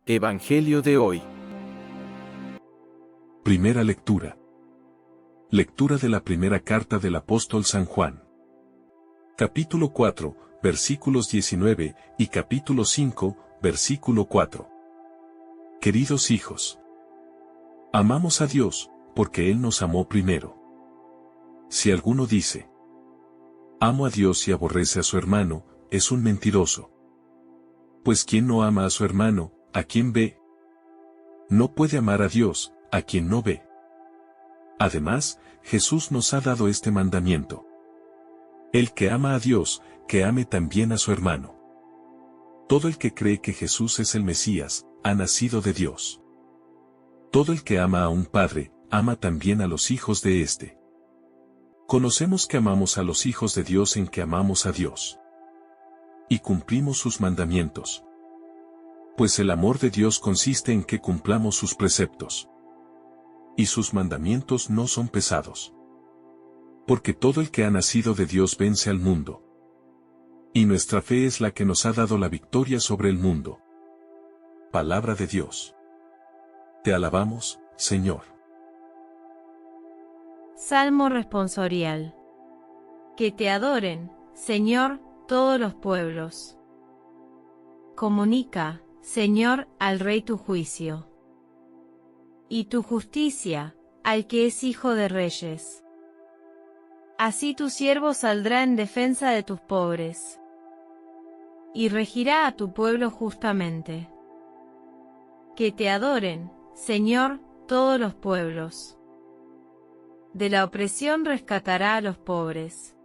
Evangelio de hoy. Primera lectura. Lectura de la primera carta del apóstol San Juan. Capítulo 4, versículos 19, y capítulo 5, versículo 4. Queridos hijos, amamos a Dios, porque Él nos amó primero. Si alguno dice, amo a Dios y aborrece a su hermano, es un mentiroso. Pues quien no ama a su hermano, ¿a quien ve? No puede amar a Dios, a quien no ve. Además, Jesús nos ha dado este mandamiento. El que ama a Dios, que ame también a su hermano. Todo el que cree que Jesús es el Mesías, ha nacido de Dios. Todo el que ama a un padre, ama también a los hijos de éste. Conocemos que amamos a los hijos de Dios en que amamos a Dios. Y cumplimos sus mandamientos. Pues el amor de Dios consiste en que cumplamos sus preceptos. Y sus mandamientos no son pesados. Porque todo el que ha nacido de Dios vence al mundo. Y nuestra fe es la que nos ha dado la victoria sobre el mundo. Palabra de Dios. Te alabamos, Señor. Salmo responsorial. Que te adoren, Señor, todos los pueblos. Comunica, Señor, al Rey tu juicio. Y tu justicia, al que es hijo de reyes. Así tu siervo saldrá en defensa de tus pobres. Y regirá a tu pueblo justamente. Que te adoren, Señor, todos los pueblos. De la opresión rescatará a los pobres.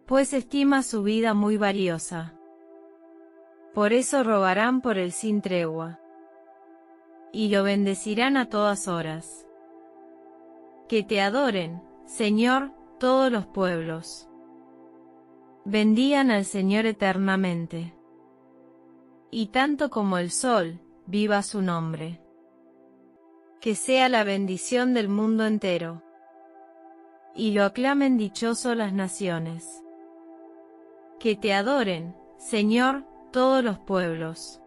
Pues estima su vida muy valiosa. Por eso rogarán por él sin tregua. Y lo bendecirán a todas horas. Que te adoren, Señor, todos los pueblos. Bendigan al Señor eternamente. Y tanto como el sol, viva su nombre. Que sea la bendición del mundo entero. Y lo aclamen dichoso las naciones. Que te adoren, Señor, todos los pueblos.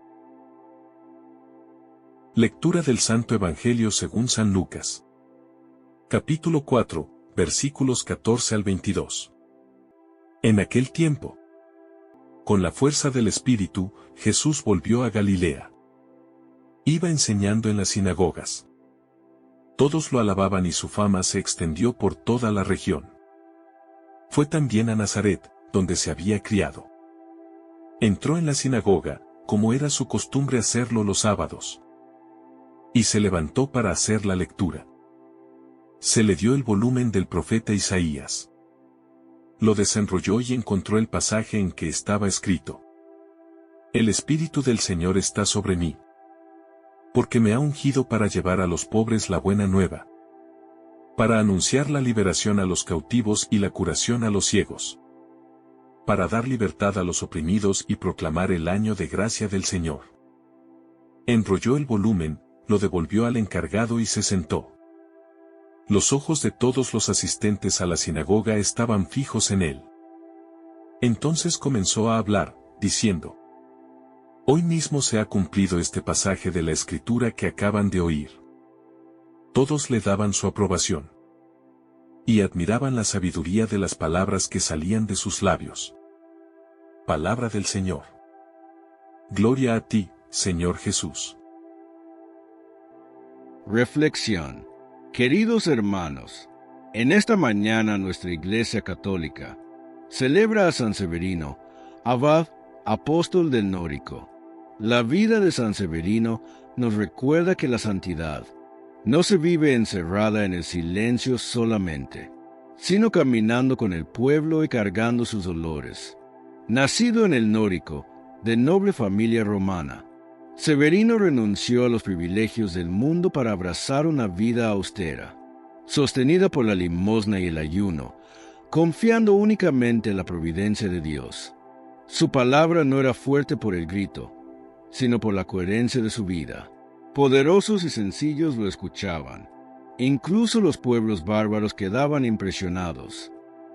Lectura del Santo Evangelio según San Lucas. Capítulo 4, versículos 14 al 22. En aquel tiempo, con la fuerza del Espíritu, Jesús volvió a Galilea. Iba enseñando en las sinagogas. Todos lo alababan y su fama se extendió por toda la región. Fue también a Nazaret, donde se había criado. Entró en la sinagoga, como era su costumbre hacerlo los sábados. Y se levantó para hacer la lectura. Se le dio el volumen del profeta Isaías. Lo desenrolló y encontró el pasaje en que estaba escrito: El Espíritu del Señor está sobre mí. Porque me ha ungido para llevar a los pobres la buena nueva. Para anunciar la liberación a los cautivos y la curación a los ciegos. Para dar libertad a los oprimidos y proclamar el año de gracia del Señor. Enrolló el volumen, lo devolvió al encargado y se sentó. Los ojos de todos los asistentes a la sinagoga estaban fijos en él. Entonces comenzó a hablar, diciendo: Hoy mismo se ha cumplido este pasaje de la Escritura que acaban de oír. Todos le daban su aprobación. Y admiraban la sabiduría de las palabras que salían de sus labios. Palabra del Señor. Gloria a ti, Señor Jesús. Reflexión. Queridos hermanos, en esta mañana nuestra Iglesia Católica celebra a San Severino, abad, apóstol del Nórico. La vida de San Severino nos recuerda que la santidad no se vive encerrada en el silencio solamente, sino caminando con el pueblo y cargando sus dolores. Nacido en el Nórico, de noble familia romana, Severino renunció a los privilegios del mundo para abrazar una vida austera, sostenida por la limosna y el ayuno, confiando únicamente en la providencia de Dios. Su palabra no era fuerte por el grito, sino por la coherencia de su vida. Poderosos y sencillos lo escuchaban. Incluso los pueblos bárbaros quedaban impresionados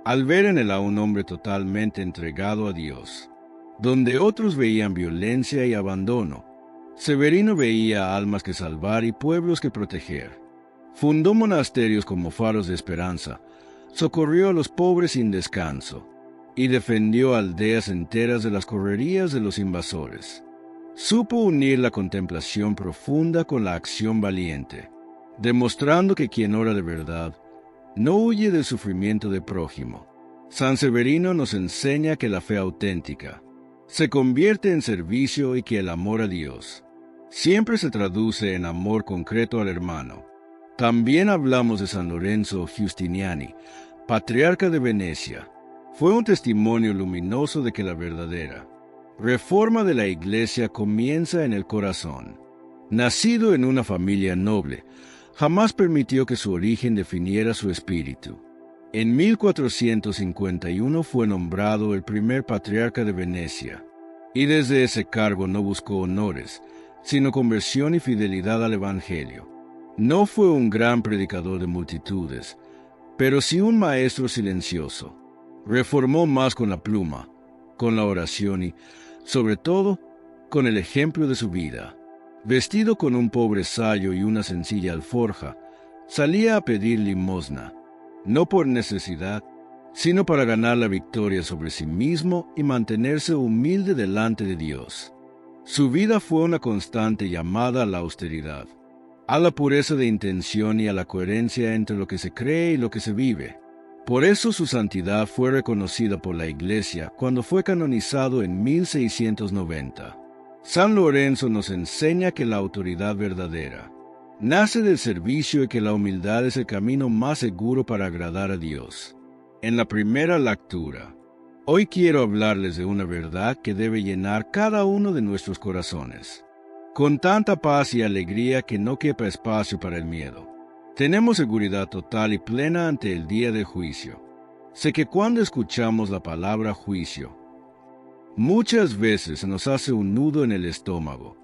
al ver en él a un hombre totalmente entregado a Dios. Donde otros veían violencia y abandono, Severino veía almas que salvar y pueblos que proteger. Fundó monasterios como faros de esperanza, socorrió a los pobres sin descanso, y defendió aldeas enteras de las correrías de los invasores. Supo unir la contemplación profunda con la acción valiente, demostrando que quien ora de verdad no huye del sufrimiento de prójimo. San Severino nos enseña que la fe auténtica se convierte en servicio y que el amor a Dios siempre se traduce en amor concreto al hermano. También hablamos de San Lorenzo Giustiniani, patriarca de Venecia. Fue un testimonio luminoso de que la verdadera reforma de la Iglesia comienza en el corazón. Nacido en una familia noble, jamás permitió que su origen definiera su espíritu. En 1451 fue nombrado el primer patriarca de Venecia, y desde ese cargo no buscó honores, sino conversión y fidelidad al Evangelio. No fue un gran predicador de multitudes, pero sí un maestro silencioso. Reformó más con la pluma, con la oración y, sobre todo, con el ejemplo de su vida. Vestido con un pobre sayo y una sencilla alforja, salía a pedir limosna, no por necesidad, sino para ganar la victoria sobre sí mismo y mantenerse humilde delante de Dios. Su vida fue una constante llamada a la austeridad, a la pureza de intención y a la coherencia entre lo que se cree y lo que se vive. Por eso su santidad fue reconocida por la Iglesia cuando fue canonizado en 1690. San Lorenzo nos enseña que la autoridad verdadera nace del servicio y que la humildad es el camino más seguro para agradar a Dios. En la primera lectura, hoy quiero hablarles de una verdad que debe llenar cada uno de nuestros corazones, con tanta paz y alegría que no quepa espacio para el miedo. Tenemos seguridad total y plena ante el día del juicio. Sé que cuando escuchamos la palabra juicio, muchas veces se nos hace un nudo en el estómago.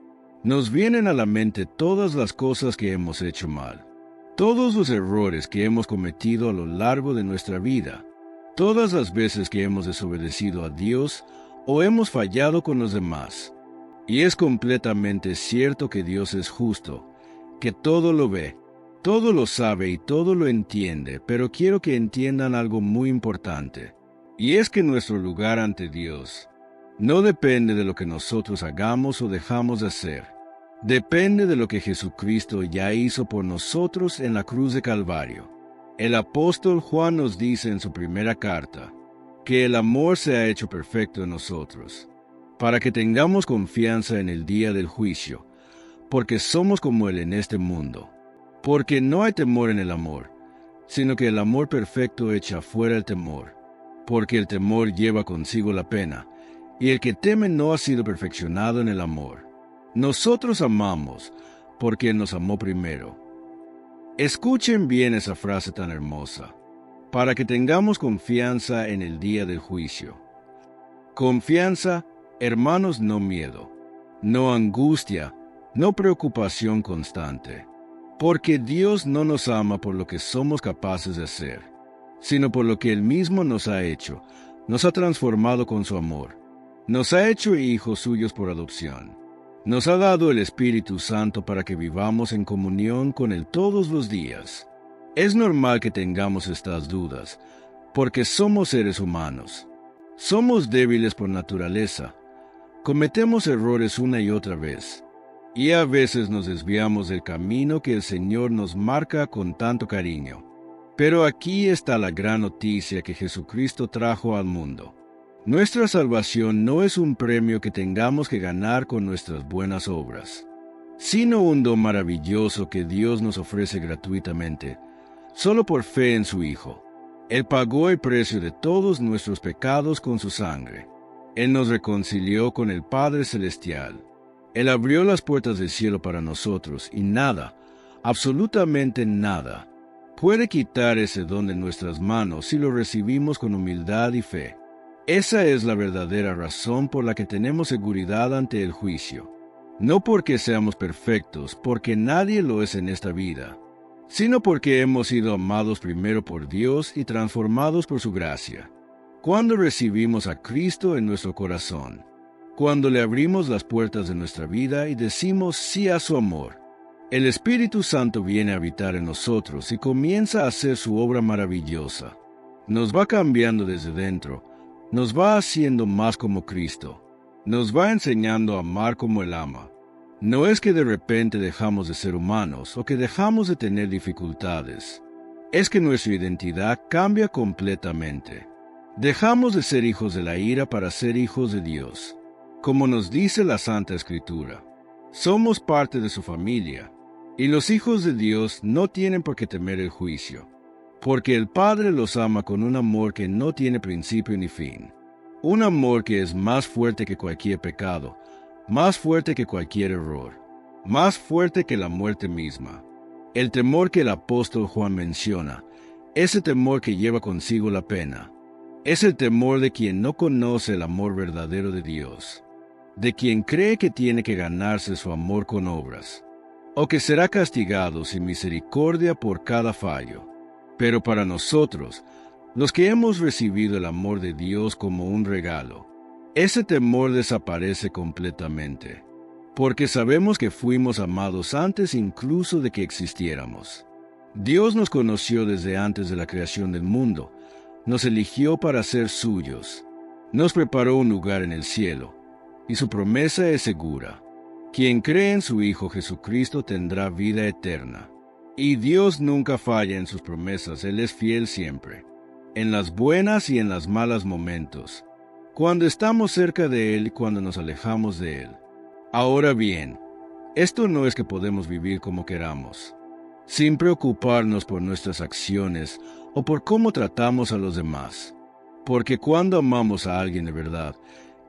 Nos vienen a la mente todas las cosas que hemos hecho mal, todos los errores que hemos cometido a lo largo de nuestra vida, todas las veces que hemos desobedecido a Dios o hemos fallado con los demás. Y es completamente cierto que Dios es justo, que todo lo ve, todo lo sabe y todo lo entiende, pero quiero que entiendan algo muy importante, y es que nuestro lugar ante Dios no depende de lo que nosotros hagamos o dejamos de hacer. Depende de lo que Jesucristo ya hizo por nosotros en la cruz de Calvario. El apóstol Juan nos dice en su primera carta que el amor se ha hecho perfecto en nosotros, para que tengamos confianza en el día del juicio, porque somos como Él en este mundo. Porque no hay temor en el amor, sino que el amor perfecto echa fuera el temor, porque el temor lleva consigo la pena, y el que teme no ha sido perfeccionado en el amor. Nosotros amamos, porque Él nos amó primero. Escuchen bien esa frase tan hermosa, para que tengamos confianza en el día del juicio. Confianza, hermanos, no miedo, no angustia, no preocupación constante. Porque Dios no nos ama por lo que somos capaces de hacer, sino por lo que Él mismo nos ha hecho, nos ha transformado con su amor, nos ha hecho hijos suyos por adopción, nos ha dado el Espíritu Santo para que vivamos en comunión con Él todos los días. Es normal que tengamos estas dudas, porque somos seres humanos, somos débiles por naturaleza, cometemos errores una y otra vez, y a veces nos desviamos del camino que el Señor nos marca con tanto cariño. Pero aquí está la gran noticia que Jesucristo trajo al mundo. Nuestra salvación no es un premio que tengamos que ganar con nuestras buenas obras, sino un don maravilloso que Dios nos ofrece gratuitamente, solo por fe en su Hijo. Él pagó el precio de todos nuestros pecados con su sangre. Él nos reconcilió con el Padre Celestial. Él abrió las puertas del cielo para nosotros y nada, absolutamente nada, puede quitar ese don de nuestras manos si lo recibimos con humildad y fe. Esa es la verdadera razón por la que tenemos seguridad ante el juicio. No porque seamos perfectos, porque nadie lo es en esta vida, sino porque hemos sido amados primero por Dios y transformados por su gracia. Cuando recibimos a Cristo en nuestro corazón, cuando le abrimos las puertas de nuestra vida y decimos sí a su amor. El Espíritu Santo viene a habitar en nosotros y comienza a hacer su obra maravillosa. Nos va cambiando desde dentro, nos va haciendo más como Cristo, nos va enseñando a amar como Él ama. No es que de repente dejamos de ser humanos o que dejamos de tener dificultades. Es que nuestra identidad cambia completamente. Dejamos de ser hijos de la ira para ser hijos de Dios. Como nos dice la Santa Escritura, somos parte de su familia, y los hijos de Dios no tienen por qué temer el juicio, porque el Padre los ama con un amor que no tiene principio ni fin, un amor que es más fuerte que cualquier pecado, más fuerte que cualquier error, más fuerte que la muerte misma. El temor que el apóstol Juan menciona, ese temor que lleva consigo la pena, es el temor de quien no conoce el amor verdadero de Dios, de quien cree que tiene que ganarse su amor con obras, o que será castigado sin misericordia por cada fallo. Pero para nosotros, los que hemos recibido el amor de Dios como un regalo, ese temor desaparece completamente, porque sabemos que fuimos amados antes incluso de que existiéramos. Dios nos conoció desde antes de la creación del mundo, nos eligió para ser suyos, nos preparó un lugar en el cielo, y su promesa es segura. Quien cree en su Hijo Jesucristo tendrá vida eterna. Y Dios nunca falla en sus promesas, Él es fiel siempre, en las buenas y en las malas momentos, cuando estamos cerca de Él y cuando nos alejamos de Él. Ahora bien, esto no es que podemos vivir como queramos, sin preocuparnos por nuestras acciones o por cómo tratamos a los demás, porque cuando amamos a alguien de verdad,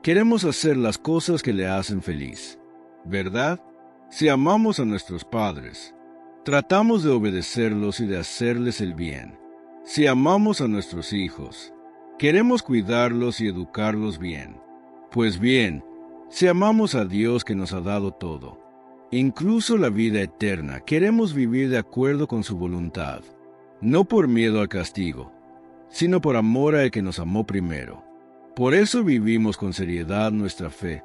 queremos hacer las cosas que le hacen feliz, ¿verdad? Si amamos a nuestros padres, tratamos de obedecerlos y de hacerles el bien. Si amamos a nuestros hijos, queremos cuidarlos y educarlos bien. Pues bien, si amamos a Dios que nos ha dado todo, incluso la vida eterna, queremos vivir de acuerdo con su voluntad, no por miedo al castigo, sino por amor al que nos amó primero. Por eso vivimos con seriedad nuestra fe.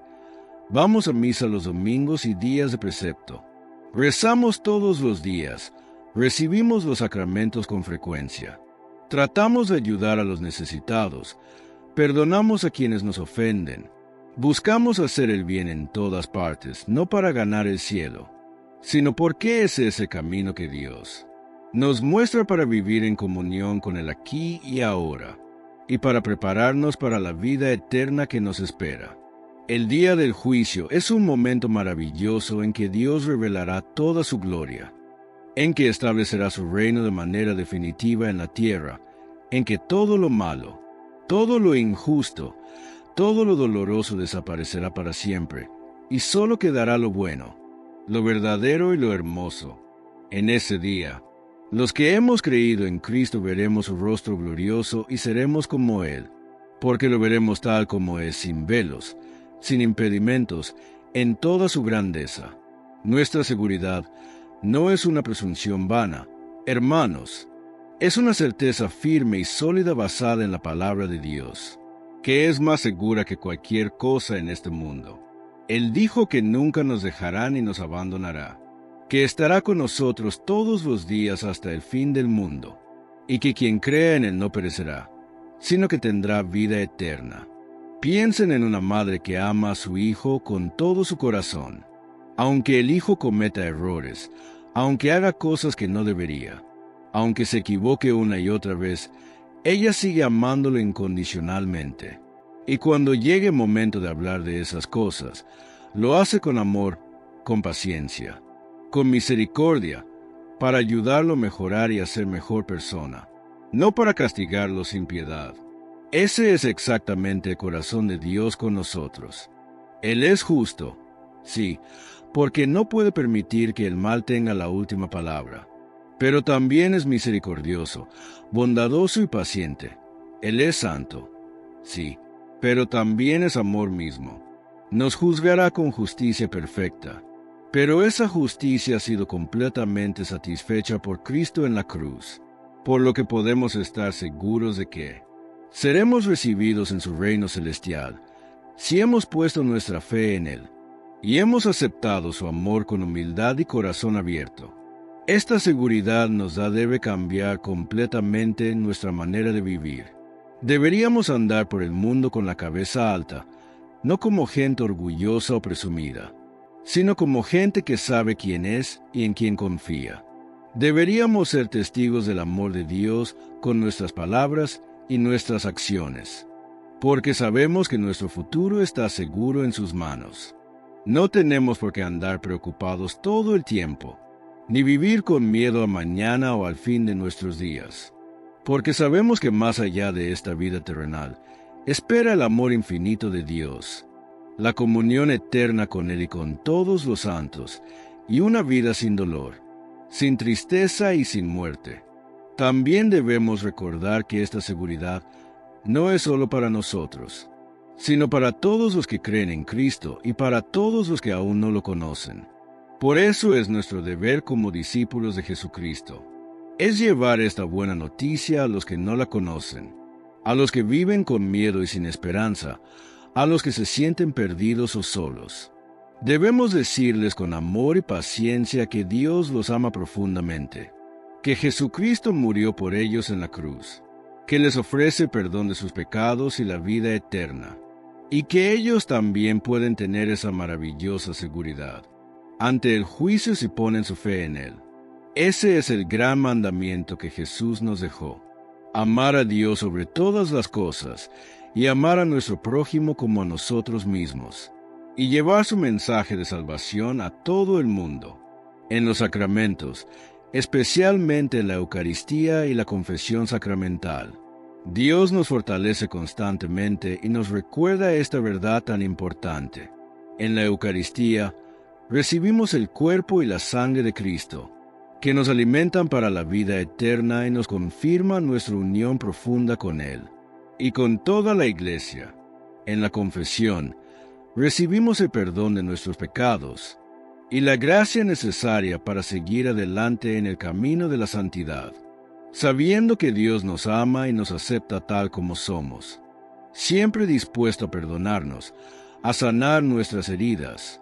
Vamos a misa los domingos y días de precepto. Rezamos todos los días. Recibimos los sacramentos con frecuencia. Tratamos de ayudar a los necesitados. Perdonamos a quienes nos ofenden. Buscamos hacer el bien en todas partes, no para ganar el cielo, sino porque es ese camino que Dios nos muestra para vivir en comunión con el aquí y ahora, y para prepararnos para la vida eterna que nos espera. El día del juicio es un momento maravilloso en que Dios revelará toda su gloria, en que establecerá su reino de manera definitiva en la tierra, en que todo lo malo, todo lo injusto, todo lo doloroso desaparecerá para siempre, y solo quedará lo bueno, lo verdadero y lo hermoso. En ese día, los que hemos creído en Cristo veremos su rostro glorioso y seremos como Él, porque lo veremos tal como es, sin velos, sin impedimentos, en toda su grandeza. Nuestra seguridad no es una presunción vana, hermanos, es una certeza firme y sólida basada en la palabra de Dios, que es más segura que cualquier cosa en este mundo. Él dijo que nunca nos dejará ni nos abandonará, que estará con nosotros todos los días hasta el fin del mundo, y que quien crea en Él no perecerá, sino que tendrá vida eterna. Piensen en una madre que ama a su hijo con todo su corazón, aunque el hijo cometa errores, aunque haga cosas que no debería, aunque se equivoque una y otra vez, ella sigue amándolo incondicionalmente. Y cuando llegue el momento de hablar de esas cosas, lo hace con amor, con paciencia, con misericordia, para ayudarlo a mejorar y a ser mejor persona, no para castigarlo sin piedad. Ese es exactamente el corazón de Dios con nosotros. Él es justo, sí, porque no puede permitir que el mal tenga la última palabra, pero también es misericordioso, bondadoso y paciente. Él es santo, sí, pero también es amor mismo. Nos juzgará con justicia perfecta, pero esa justicia ha sido completamente satisfecha por Cristo en la cruz, por lo que podemos estar seguros de que seremos recibidos en su reino celestial, si hemos puesto nuestra fe en Él y hemos aceptado su amor con humildad y corazón abierto, esta seguridad debe cambiar completamente nuestra manera de vivir. Deberíamos andar por el mundo con la cabeza alta, no como gente orgullosa o presumida, sino como gente que sabe quién es y en quién confía. Deberíamos ser testigos del amor de Dios con nuestras palabras y nuestras acciones, porque sabemos que nuestro futuro está seguro en sus manos. No tenemos por qué andar preocupados todo el tiempo, ni vivir con miedo a mañana o al fin de nuestros días, porque sabemos que más allá de esta vida terrenal, espera el amor infinito de Dios, la comunión eterna con Él y con todos los santos, y una vida sin dolor, sin tristeza y sin muerte. También debemos recordar que esta seguridad no es solo para nosotros, sino para todos los que creen en Cristo y para todos los que aún no lo conocen. Por eso es nuestro deber como discípulos de Jesucristo. Es llevar esta buena noticia a los que no la conocen, a los que viven con miedo y sin esperanza, a los que se sienten perdidos o solos. Debemos decirles con amor y paciencia que Dios los ama profundamente, que Jesucristo murió por ellos en la cruz, que les ofrece perdón de sus pecados y la vida eterna, y que ellos también pueden tener esa maravillosa seguridad. Ante el juicio si ponen su fe en Él. Ese es el gran mandamiento que Jesús nos dejó: amar a Dios sobre todas las cosas y amar a nuestro prójimo como a nosotros mismos, y llevar su mensaje de salvación a todo el mundo. En los sacramentos, especialmente en la Eucaristía y la confesión sacramental, Dios nos fortalece constantemente y nos recuerda esta verdad tan importante. En la Eucaristía, recibimos el cuerpo y la sangre de Cristo, que nos alimentan para la vida eterna y nos confirman nuestra unión profunda con Él y con toda la Iglesia. En la confesión, recibimos el perdón de nuestros pecados y la gracia necesaria para seguir adelante en el camino de la santidad, sabiendo que Dios nos ama y nos acepta tal como somos, siempre dispuesto a perdonarnos, a sanar nuestras heridas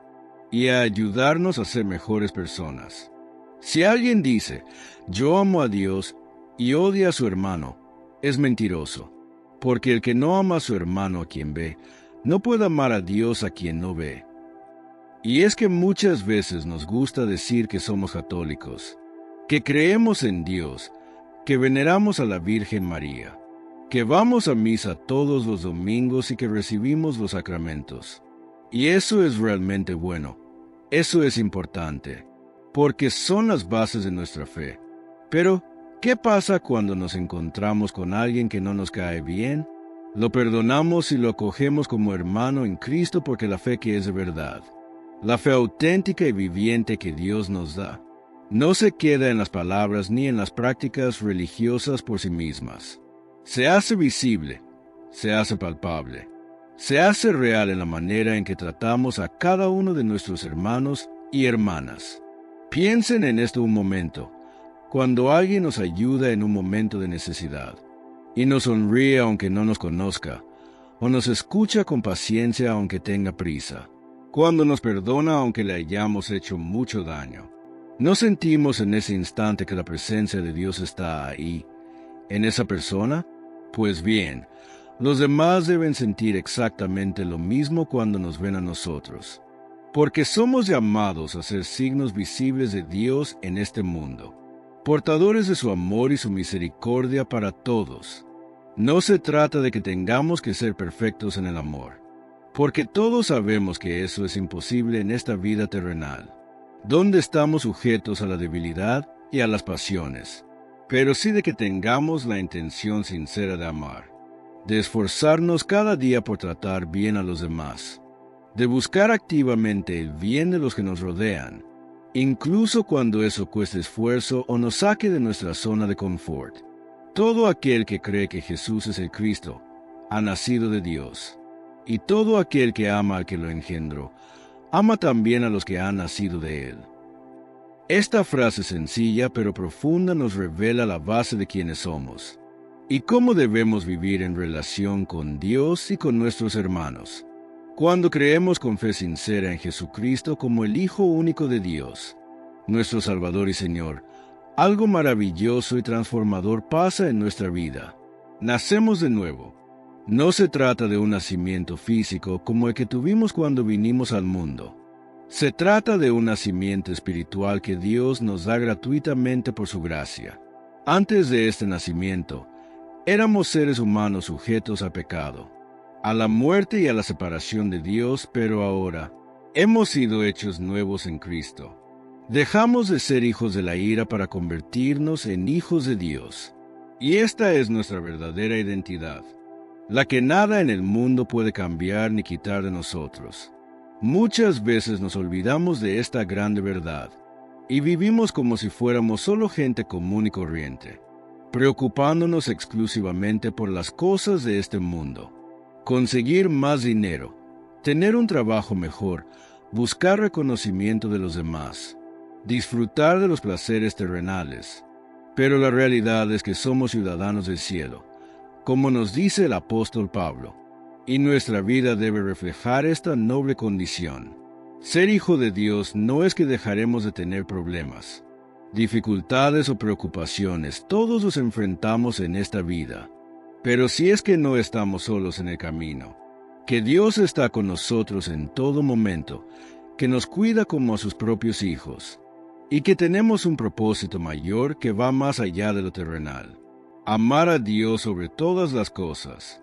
y a ayudarnos a ser mejores personas. Si alguien dice, yo amo a Dios y odia a su hermano, es mentiroso, porque el que no ama a su hermano a quien ve, no puede amar a Dios a quien no ve. Y es que muchas veces nos gusta decir que somos católicos, que creemos en Dios, que veneramos a la Virgen María, que vamos a misa todos los domingos y que recibimos los sacramentos. Y eso es realmente bueno, eso es importante, porque son las bases de nuestra fe. Pero, ¿qué pasa cuando nos encontramos con alguien que no nos cae bien? Lo perdonamos y lo acogemos como hermano en Cristo porque la fe que es de verdad, la fe auténtica y viviente que Dios nos da, no se queda en las palabras ni en las prácticas religiosas por sí mismas. Se hace visible, se hace palpable. Se hace real en la manera en que tratamos a cada uno de nuestros hermanos y hermanas. Piensen en esto un momento, cuando alguien nos ayuda en un momento de necesidad, y nos sonríe aunque no nos conozca, o nos escucha con paciencia aunque tenga prisa, cuando nos perdona aunque le hayamos hecho mucho daño. ¿No sentimos en ese instante que la presencia de Dios está ahí, en esa persona? Pues bien, los demás deben sentir exactamente lo mismo cuando nos ven a nosotros, porque somos llamados a ser signos visibles de Dios en este mundo, portadores de su amor y su misericordia para todos. No se trata de que tengamos que ser perfectos en el amor, porque todos sabemos que eso es imposible en esta vida terrenal, donde estamos sujetos a la debilidad y a las pasiones, pero sí de que tengamos la intención sincera de amar, de esforzarnos cada día por tratar bien a los demás, de buscar activamente el bien de los que nos rodean, incluso cuando eso cueste esfuerzo o nos saque de nuestra zona de confort. Todo aquel que cree que Jesús es el Cristo ha nacido de Dios, y todo aquel que ama al que lo engendró, ama también a los que han nacido de él. Esta frase sencilla pero profunda nos revela la base de quienes somos y cómo debemos vivir en relación con Dios y con nuestros hermanos. Cuando creemos con fe sincera en Jesucristo como el Hijo único de Dios, nuestro Salvador y Señor, algo maravilloso y transformador pasa en nuestra vida. Nacemos de nuevo. No se trata de un nacimiento físico como el que tuvimos cuando vinimos al mundo. Se trata de un nacimiento espiritual que Dios nos da gratuitamente por su gracia. Antes de este nacimiento, éramos seres humanos sujetos a pecado, a la muerte y a la separación de Dios, pero ahora hemos sido hechos nuevos en Cristo. Dejamos de ser hijos de la ira para convertirnos en hijos de Dios. Y esta es nuestra verdadera identidad, la que nada en el mundo puede cambiar ni quitar de nosotros. Muchas veces nos olvidamos de esta grande verdad y vivimos como si fuéramos solo gente común y corriente, preocupándonos exclusivamente por las cosas de este mundo. Conseguir más dinero, tener un trabajo mejor, buscar reconocimiento de los demás, disfrutar de los placeres terrenales. Pero la realidad es que somos ciudadanos del cielo, como nos dice el apóstol Pablo, y nuestra vida debe reflejar esta noble condición. Ser hijo de Dios no es que dejaremos de tener problemas, dificultades o preocupaciones. Todos los enfrentamos en esta vida. Pero si es que no estamos solos en el camino, que Dios está con nosotros en todo momento, que nos cuida como a sus propios hijos, y que tenemos un propósito mayor que va más allá de lo terrenal: amar a Dios sobre todas las cosas,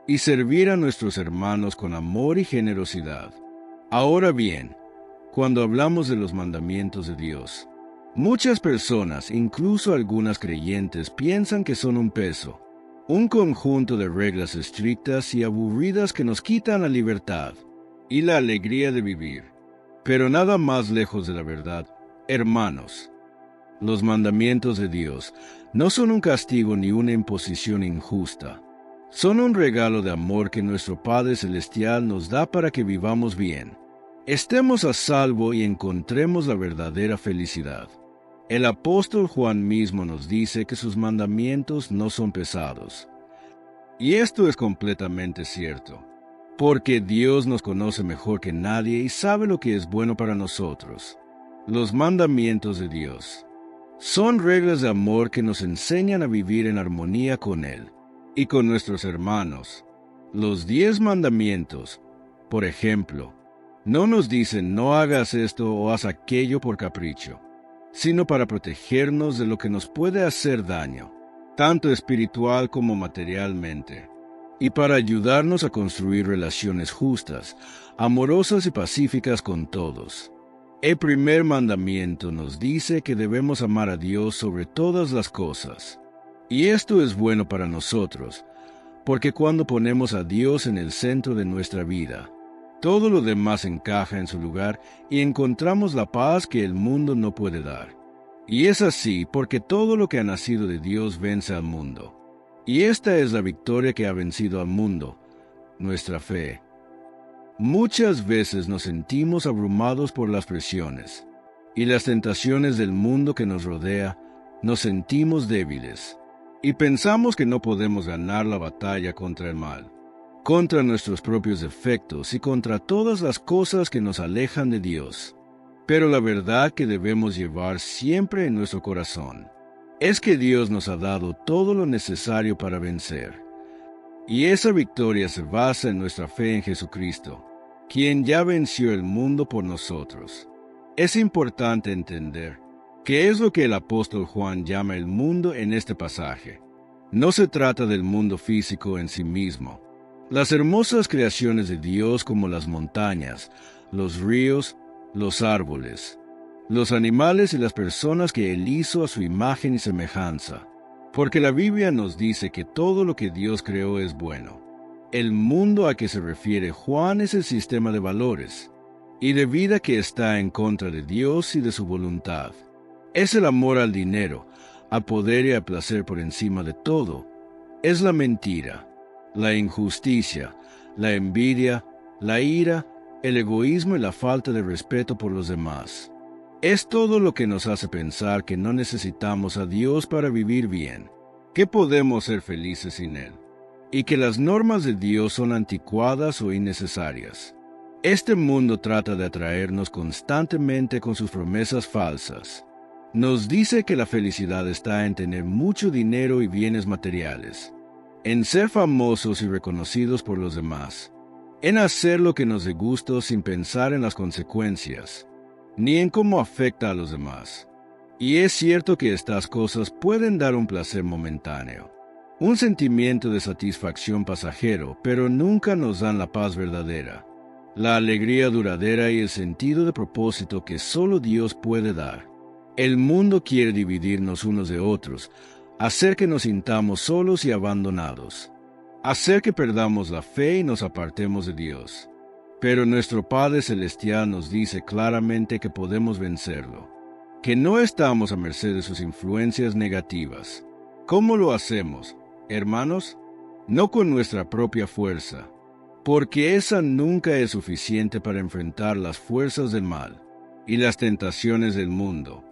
y servir a nuestros hermanos con amor y generosidad. Ahora bien, cuando hablamos de los mandamientos de Dios, muchas personas, incluso algunas creyentes, piensan que son un peso, un conjunto de reglas estrictas y aburridas que nos quitan la libertad y la alegría de vivir. Pero nada más lejos de la verdad, hermanos. Los mandamientos de Dios no son un castigo ni una imposición injusta. Son un regalo de amor que nuestro Padre Celestial nos da para que vivamos bien, estemos a salvo y encontremos la verdadera felicidad. El apóstol Juan mismo nos dice que sus mandamientos no son pesados. Y esto es completamente cierto, porque Dios nos conoce mejor que nadie y sabe lo que es bueno para nosotros. Los mandamientos de Dios son reglas de amor que nos enseñan a vivir en armonía con Él y con nuestros hermanos. Los 10 mandamientos, por ejemplo, no nos dicen no hagas esto o haz aquello por capricho, sino para protegernos de lo que nos puede hacer daño, tanto espiritual como materialmente, y para ayudarnos a construir relaciones justas, amorosas y pacíficas con todos. El primer mandamiento nos dice que debemos amar a Dios sobre todas las cosas. Y esto es bueno para nosotros, porque cuando ponemos a Dios en el centro de nuestra vida, todo lo demás encaja en su lugar y encontramos la paz que el mundo no puede dar. Y es así porque todo lo que ha nacido de Dios vence al mundo. Y esta es la victoria que ha vencido al mundo, nuestra fe. Muchas veces nos sentimos abrumados por las presiones y las tentaciones del mundo que nos rodea. Nos sentimos débiles y pensamos que no podemos ganar la batalla contra el mal, contra nuestros propios defectos y contra todas las cosas que nos alejan de Dios. Pero la verdad que debemos llevar siempre en nuestro corazón es que Dios nos ha dado todo lo necesario para vencer. Y esa victoria se basa en nuestra fe en Jesucristo, quien ya venció el mundo por nosotros. Es importante entender qué es lo que el apóstol Juan llama el mundo en este pasaje. No se trata del mundo físico en sí mismo. Las hermosas creaciones de Dios como las montañas, los ríos, los árboles, los animales y las personas que Él hizo a su imagen y semejanza. Porque la Biblia nos dice que todo lo que Dios creó es bueno. El mundo a que se refiere Juan es el sistema de valores y de vida que está en contra de Dios y de su voluntad. Es el amor al dinero, al poder y al placer por encima de todo. Es la mentira, la injusticia, la envidia, la ira, el egoísmo y la falta de respeto por los demás. Es todo lo que nos hace pensar que no necesitamos a Dios para vivir bien, que podemos ser felices sin Él, y que las normas de Dios son anticuadas o innecesarias. Este mundo trata de atraernos constantemente con sus promesas falsas. Nos dice que la felicidad está en tener mucho dinero y bienes materiales, en ser famosos y reconocidos por los demás, en hacer lo que nos dé gusto sin pensar en las consecuencias, ni en cómo afecta a los demás. Y es cierto que estas cosas pueden dar un placer momentáneo, un sentimiento de satisfacción pasajero, pero nunca nos dan la paz verdadera, la alegría duradera y el sentido de propósito que solo Dios puede dar. El mundo quiere dividirnos unos de otros, hacer que nos sintamos solos y abandonados, hacer que perdamos la fe y nos apartemos de Dios. Pero nuestro Padre Celestial nos dice claramente que podemos vencerlo, que no estamos a merced de sus influencias negativas. ¿Cómo lo hacemos, hermanos? No con nuestra propia fuerza, porque esa nunca es suficiente para enfrentar las fuerzas del mal y las tentaciones del mundo.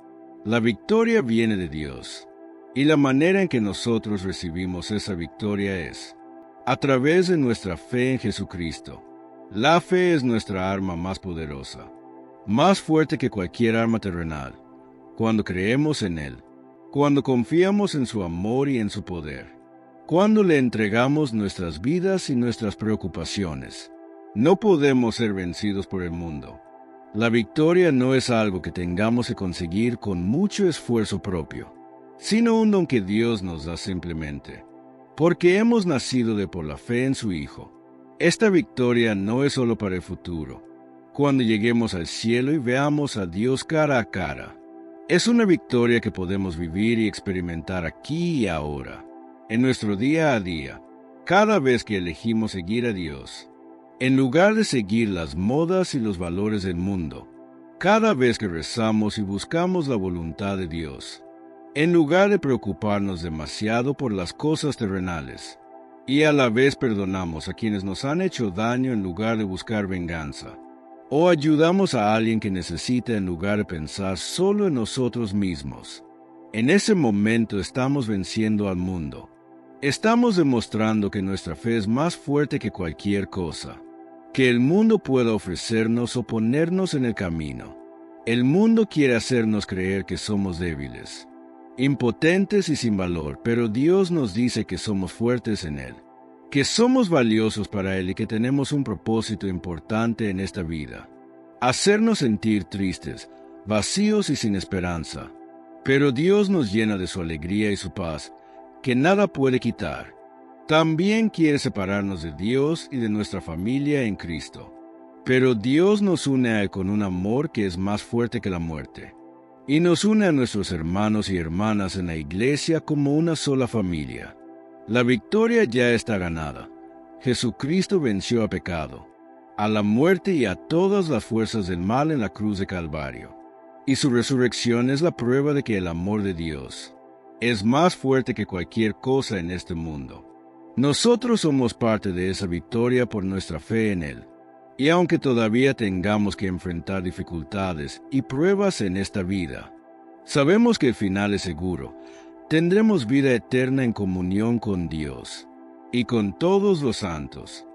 La victoria viene de Dios, y la manera en que nosotros recibimos esa victoria es a través de nuestra fe en Jesucristo. La fe es nuestra arma más poderosa, más fuerte que cualquier arma terrenal, cuando creemos en Él, cuando confiamos en su amor y en su poder. Cuando le entregamos nuestras vidas y nuestras preocupaciones, no podemos ser vencidos por el mundo. La victoria no es algo que tengamos que conseguir con mucho esfuerzo propio, sino un don que Dios nos da simplemente, porque hemos nacido por la fe en su Hijo. Esta victoria no es solo para el futuro, cuando lleguemos al cielo y veamos a Dios cara a cara. Es una victoria que podemos vivir y experimentar aquí y ahora, en nuestro día a día, cada vez que elegimos seguir a Dios, en lugar de seguir las modas y los valores del mundo, cada vez que rezamos y buscamos la voluntad de Dios, en lugar de preocuparnos demasiado por las cosas terrenales, y a la vez perdonamos a quienes nos han hecho daño en lugar de buscar venganza, o ayudamos a alguien que necesita en lugar de pensar solo en nosotros mismos. En ese momento estamos venciendo al mundo. Estamos demostrando que nuestra fe es más fuerte que cualquier cosa, que el mundo pueda ofrecernos o ponernos en el camino. El mundo quiere hacernos creer que somos débiles, impotentes y sin valor, pero Dios nos dice que somos fuertes en Él, que somos valiosos para Él y que tenemos un propósito importante en esta vida: hacernos sentir tristes, vacíos y sin esperanza. Pero Dios nos llena de su alegría y su paz, que nada puede quitar. También quiere separarnos de Dios y de nuestra familia en Cristo. Pero Dios nos une a Él con un amor que es más fuerte que la muerte, y nos une a nuestros hermanos y hermanas en la iglesia como una sola familia. La victoria ya está ganada. Jesucristo venció al pecado, a la muerte y a todas las fuerzas del mal en la cruz de Calvario. Y su resurrección es la prueba de que el amor de Dios es más fuerte que cualquier cosa en este mundo. Nosotros somos parte de esa victoria por nuestra fe en Él. Y aunque todavía tengamos que enfrentar dificultades y pruebas en esta vida, sabemos que el final es seguro. Tendremos vida eterna en comunión con Dios y con todos los santos,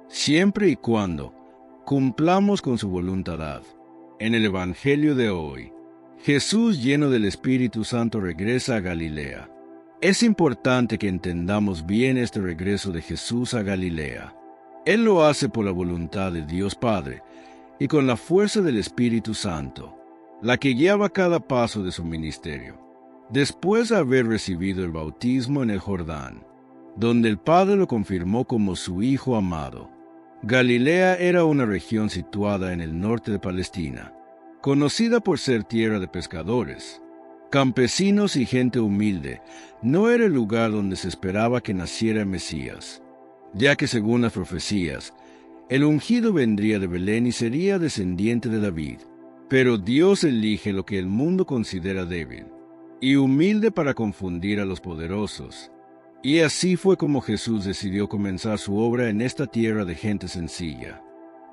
siempre y cuando cumplamos con su voluntad. En el Evangelio de hoy, Jesús, lleno del Espíritu Santo, regresa a Galilea. Es importante que entendamos bien este regreso de Jesús a Galilea. Él lo hace por la voluntad de Dios Padre y con la fuerza del Espíritu Santo, la que guiaba cada paso de su ministerio. Después de haber recibido el bautismo en el Jordán, donde el Padre lo confirmó como su Hijo amado, Galilea era una región situada en el norte de Palestina, conocida por ser tierra de pescadores, campesinos y gente humilde. No era el lugar donde se esperaba que naciera el Mesías, ya que según las profecías, el ungido vendría de Belén y sería descendiente de David. Pero Dios elige lo que el mundo considera débil y humilde para confundir a los poderosos. Y así fue como Jesús decidió comenzar su obra en esta tierra de gente sencilla,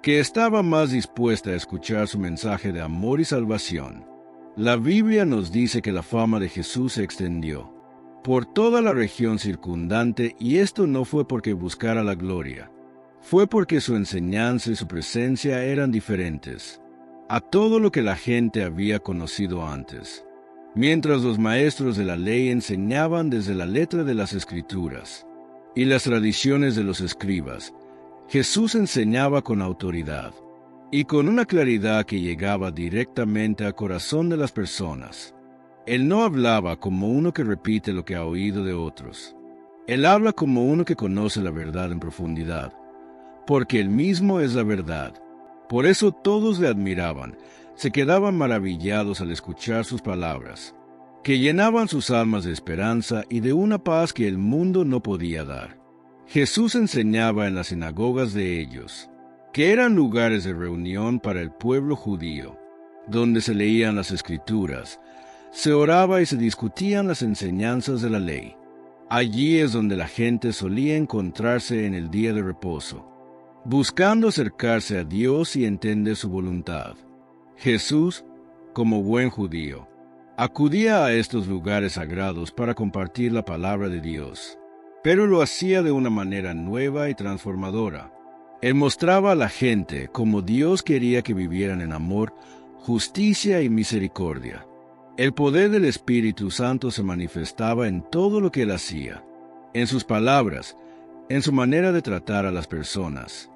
que estaba más dispuesta a escuchar su mensaje de amor y salvación. La Biblia nos dice que la fama de Jesús se extendió por toda la región circundante, y esto no fue porque buscara la gloria, fue porque su enseñanza y su presencia eran diferentes a todo lo que la gente había conocido antes. Mientras los maestros de la ley enseñaban desde la letra de las Escrituras y las tradiciones de los escribas, Jesús enseñaba con autoridad y con una claridad que llegaba directamente al corazón de las personas. Él no hablaba como uno que repite lo que ha oído de otros. Él habla como uno que conoce la verdad en profundidad, porque Él mismo es la verdad. Por eso todos le admiraban, se quedaban maravillados al escuchar sus palabras, que llenaban sus almas de esperanza y de una paz que el mundo no podía dar. Jesús enseñaba en las sinagogas de ellos, que eran lugares de reunión para el pueblo judío, donde se leían las Escrituras, se oraba y se discutían las enseñanzas de la ley. Allí es donde la gente solía encontrarse en el día de reposo, buscando acercarse a Dios y entender su voluntad. Jesús, como buen judío, acudía a estos lugares sagrados para compartir la palabra de Dios, pero lo hacía de una manera nueva y transformadora. Él mostraba a la gente cómo Dios quería que vivieran en amor, justicia y misericordia. El poder del Espíritu Santo se manifestaba en todo lo que Él hacía, en sus palabras, en su manera de tratar a las personas,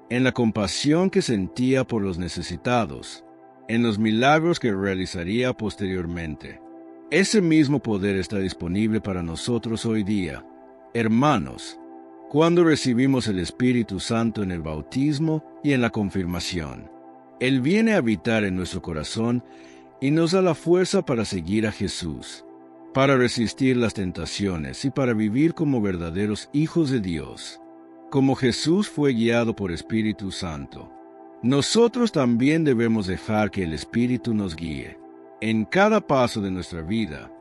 en la compasión que sentía por los necesitados, en los milagros que realizaría posteriormente. Ese mismo poder está disponible para nosotros hoy día, hermanos, cuando recibimos el Espíritu Santo en el bautismo y en la confirmación. Él viene a habitar en nuestro corazón y nos da la fuerza para seguir a Jesús, para resistir las tentaciones y para vivir como verdaderos hijos de Dios. Como Jesús fue guiado por Espíritu Santo, nosotros también debemos dejar que el Espíritu nos guíe en cada paso de nuestra vida,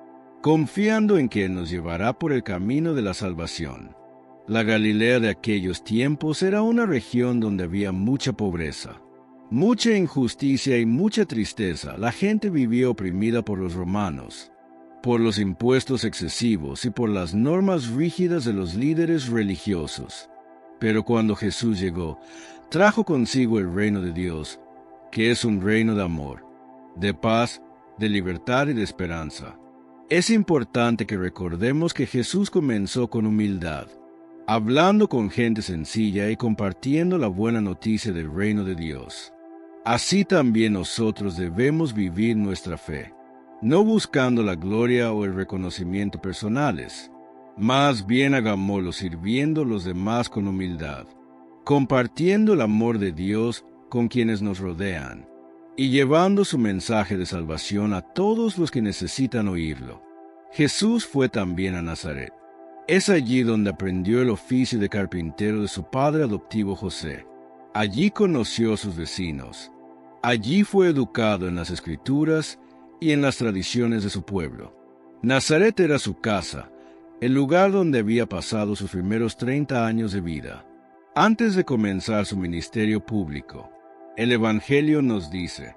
confiando en que Él nos llevará por el camino de la salvación. La Galilea de aquellos tiempos era una región donde había mucha pobreza, mucha injusticia y mucha tristeza. La gente vivía oprimida por los romanos, por los impuestos excesivos y por las normas rígidas de los líderes religiosos. Pero cuando Jesús llegó, trajo consigo el reino de Dios, que es un reino de amor, de paz, de libertad y de esperanza. Es importante que recordemos que Jesús comenzó con humildad, hablando con gente sencilla y compartiendo la buena noticia del reino de Dios. Así también nosotros debemos vivir nuestra fe, no buscando la gloria o el reconocimiento personales. Más bien hagámoslo sirviendo a los demás con humildad, compartiendo el amor de Dios con quienes nos rodean y llevando su mensaje de salvación a todos los que necesitan oírlo. Jesús fue también a Nazaret. Es allí donde aprendió el oficio de carpintero de su padre adoptivo José. Allí conoció a sus vecinos. Allí fue educado en las Escrituras y en las tradiciones de su pueblo. Nazaret era su casa, el lugar donde había pasado sus primeros 30 años de vida. Antes de comenzar su ministerio público, el Evangelio nos dice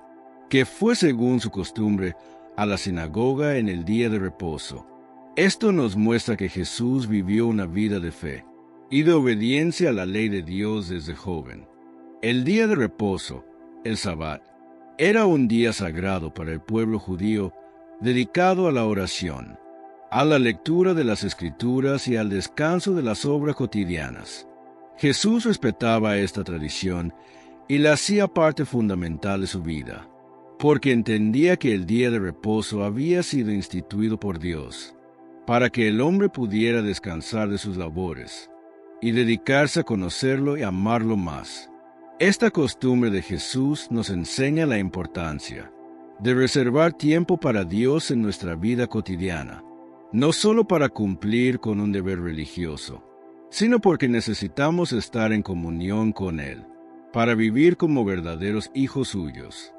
que fue según su costumbre a la sinagoga en el día de reposo. Esto nos muestra que Jesús vivió una vida de fe y de obediencia a la ley de Dios desde joven. El día de reposo, el Sabbat, era un día sagrado para el pueblo judío dedicado a la oración, a la lectura de las Escrituras y al descanso de las obras cotidianas. Jesús respetaba esta tradición y la hacía parte fundamental de su vida, porque entendía que el día de reposo había sido instituido por Dios, para que el hombre pudiera descansar de sus labores y dedicarse a conocerlo y amarlo más. Esta costumbre de Jesús nos enseña la importancia de reservar tiempo para Dios en nuestra vida cotidiana, no solo para cumplir con un deber religioso, sino porque necesitamos estar en comunión con Él, para vivir como verdaderos hijos suyos.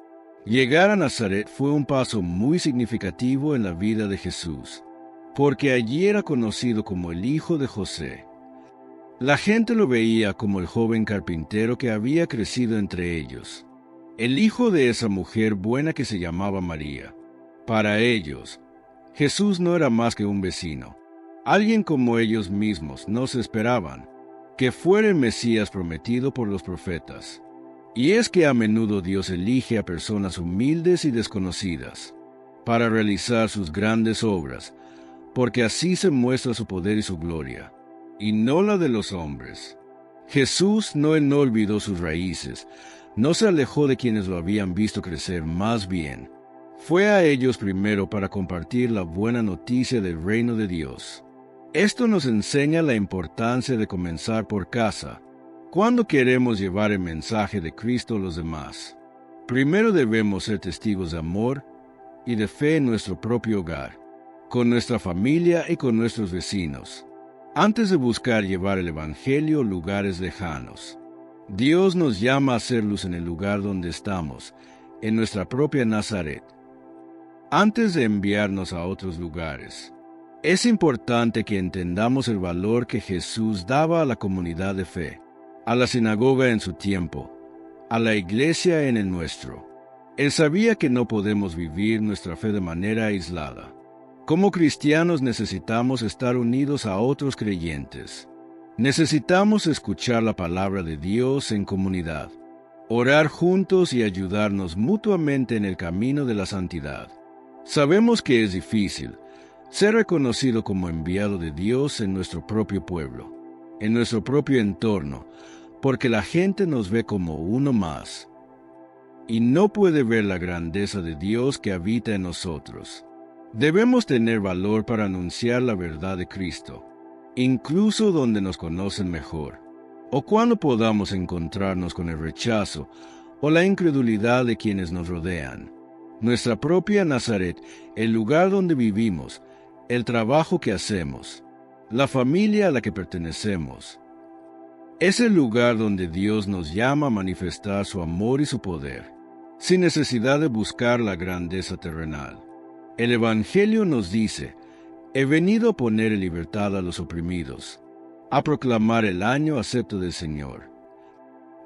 Llegar a Nazaret fue un paso muy significativo en la vida de Jesús, porque allí era conocido como el hijo de José. La gente lo veía como el joven carpintero que había crecido entre ellos, el hijo de esa mujer buena que se llamaba María. Para ellos, Jesús no era más que un vecino, alguien como ellos mismos no se esperaban. que fuera el Mesías prometido por los profetas. Y es que a menudo Dios elige a personas humildes y desconocidas para realizar sus grandes obras, porque así se muestra su poder y su gloria, y no la de los hombres. Jesús no olvidó sus raíces, no se alejó de quienes lo habían visto crecer, más bien fue a ellos primero para compartir la buena noticia del reino de Dios. Esto nos enseña la importancia de comenzar por casa, cuando queremos llevar el mensaje de Cristo a los demás. Primero debemos ser testigos de amor y de fe en nuestro propio hogar, con nuestra familia y con nuestros vecinos, antes de buscar llevar el Evangelio a lugares lejanos. Dios nos llama a ser luz en el lugar donde estamos, en nuestra propia Nazaret. Antes de enviarnos a otros lugares, es importante que entendamos el valor que Jesús daba a la comunidad de fe, a la sinagoga en su tiempo, a la iglesia en el nuestro. Él sabía que no podemos vivir nuestra fe de manera aislada. Como cristianos necesitamos estar unidos a otros creyentes. Necesitamos escuchar la palabra de Dios en comunidad, orar juntos y ayudarnos mutuamente en el camino de la santidad. Sabemos que es difícil ser reconocido como enviado de Dios en nuestro propio pueblo, en nuestro propio entorno, porque la gente nos ve como uno más y no puede ver la grandeza de Dios que habita en nosotros. Debemos tener valor para anunciar la verdad de Cristo, incluso donde nos conocen mejor, o cuando podamos encontrarnos con el rechazo o la incredulidad de quienes nos rodean. Nuestra propia Nazaret, el lugar donde vivimos, el trabajo que hacemos, la familia a la que pertenecemos, es el lugar donde Dios nos llama a manifestar su amor y su poder, sin necesidad de buscar la grandeza terrenal. El Evangelio nos dice: he venido a poner en libertad a los oprimidos, a proclamar el año acepto del Señor.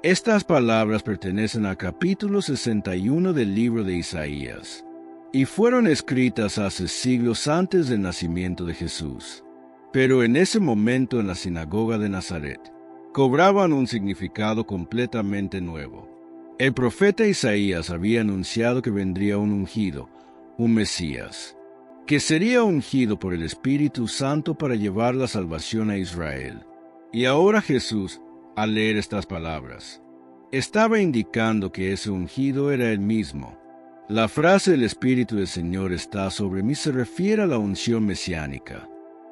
Estas palabras pertenecen al capítulo 61 del libro de Isaías, y fueron escritas hace siglos antes del nacimiento de Jesús. Pero en ese momento en la sinagoga de Nazaret, cobraban un significado completamente nuevo. El profeta Isaías había anunciado que vendría un ungido, un Mesías, que sería ungido por el Espíritu Santo para llevar la salvación a Israel. Y ahora Jesús, al leer estas palabras, estaba indicando que ese ungido era él mismo. La frase «el Espíritu del Señor está sobre mí» se refiere a la unción mesiánica.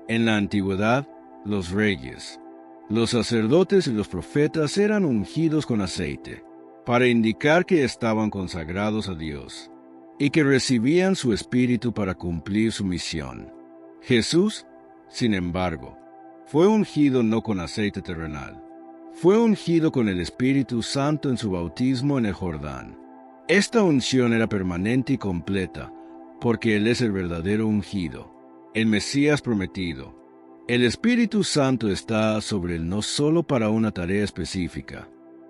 En la antigüedad, los reyes, los sacerdotes y los profetas eran ungidos con aceite, para indicar que estaban consagrados a Dios, y que recibían su Espíritu para cumplir su misión. Jesús, sin embargo, fue ungido no con aceite terrenal. Fue ungido con el Espíritu Santo en su bautismo en el Jordán. Esta unción era permanente y completa, porque Él es el verdadero ungido, el Mesías prometido. El Espíritu Santo está sobre Él no solo para una tarea específica,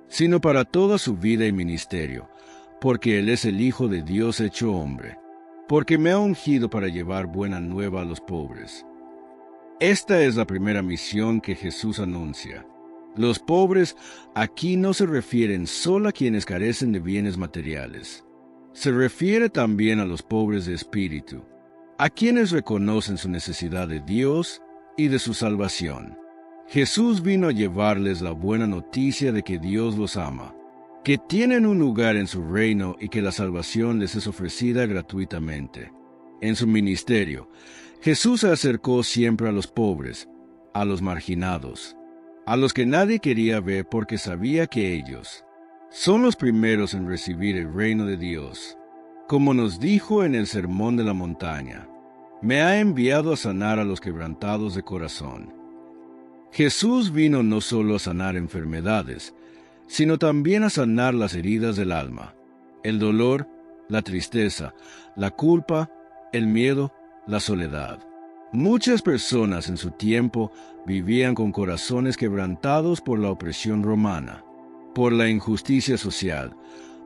sino para toda su vida y ministerio, porque Él es el Hijo de Dios hecho hombre, porque me ha ungido para llevar buena nueva a los pobres. Esta es la primera misión que Jesús anuncia. Los pobres aquí no se refieren solo a quienes carecen de bienes materiales. Se refiere también a los pobres de espíritu, a quienes reconocen su necesidad de Dios y de su salvación. Jesús vino a llevarles la buena noticia de que Dios los ama, que tienen un lugar en su reino y que la salvación les es ofrecida gratuitamente. En su ministerio, Jesús se acercó siempre a los pobres, a los marginados, a los que nadie quería ver porque sabía que ellos son los primeros en recibir el reino de Dios. Como nos dijo en el Sermón de la Montaña, me ha enviado a sanar a los quebrantados de corazón. Jesús vino no solo a sanar enfermedades, sino también a sanar las heridas del alma, el dolor, la tristeza, la culpa, el miedo, la soledad. Muchas personas en su tiempo vivían con corazones quebrantados por la opresión romana, por la injusticia social,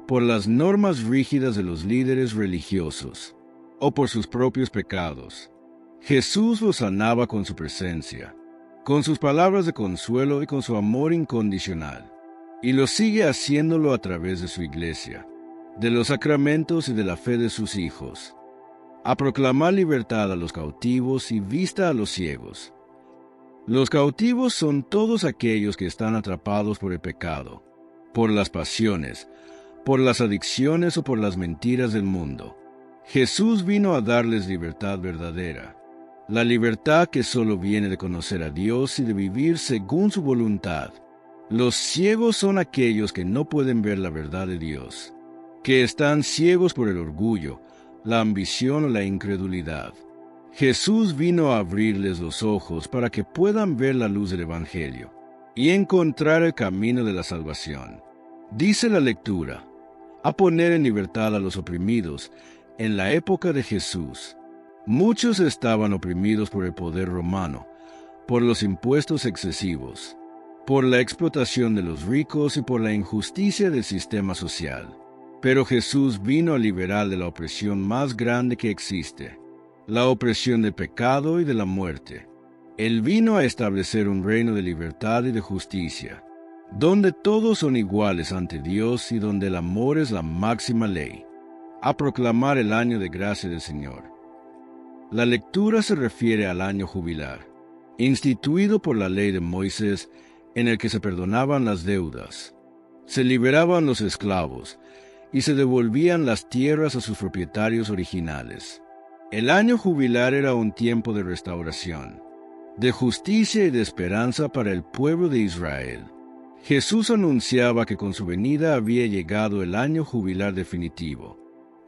por las normas rígidas de los líderes religiosos, o por sus propios pecados. Jesús los sanaba con su presencia, con sus palabras de consuelo y con su amor incondicional, y lo sigue haciéndolo a través de su iglesia, de los sacramentos y de la fe de sus hijos, a proclamar libertad a los cautivos y vista a los ciegos. Los cautivos son todos aquellos que están atrapados por el pecado, por las pasiones, por las adicciones o por las mentiras del mundo. Jesús vino a darles libertad verdadera, la libertad que solo viene de conocer a Dios y de vivir según su voluntad. Los ciegos son aquellos que no pueden ver la verdad de Dios, que están ciegos por el orgullo, la ambición o la incredulidad. Jesús vino a abrirles los ojos para que puedan ver la luz del Evangelio y encontrar el camino de la salvación. Dice la lectura, a poner en libertad a los oprimidos. En la época de Jesús, muchos estaban oprimidos por el poder romano, por los impuestos excesivos, por la explotación de los ricos y por la injusticia del sistema social. Pero Jesús vino a liberar de la opresión más grande que existe, la opresión del pecado y de la muerte. Él vino a establecer un reino de libertad y de justicia, donde todos son iguales ante Dios y donde el amor es la máxima ley, a proclamar el año de gracia del Señor. La lectura se refiere al año jubilar, instituido por la ley de Moisés, en el que se perdonaban las deudas, se liberaban los esclavos y se devolvían las tierras a sus propietarios originales. El año jubilar era un tiempo de restauración, de justicia y de esperanza para el pueblo de Israel. Jesús anunciaba que con su venida había llegado el año jubilar definitivo,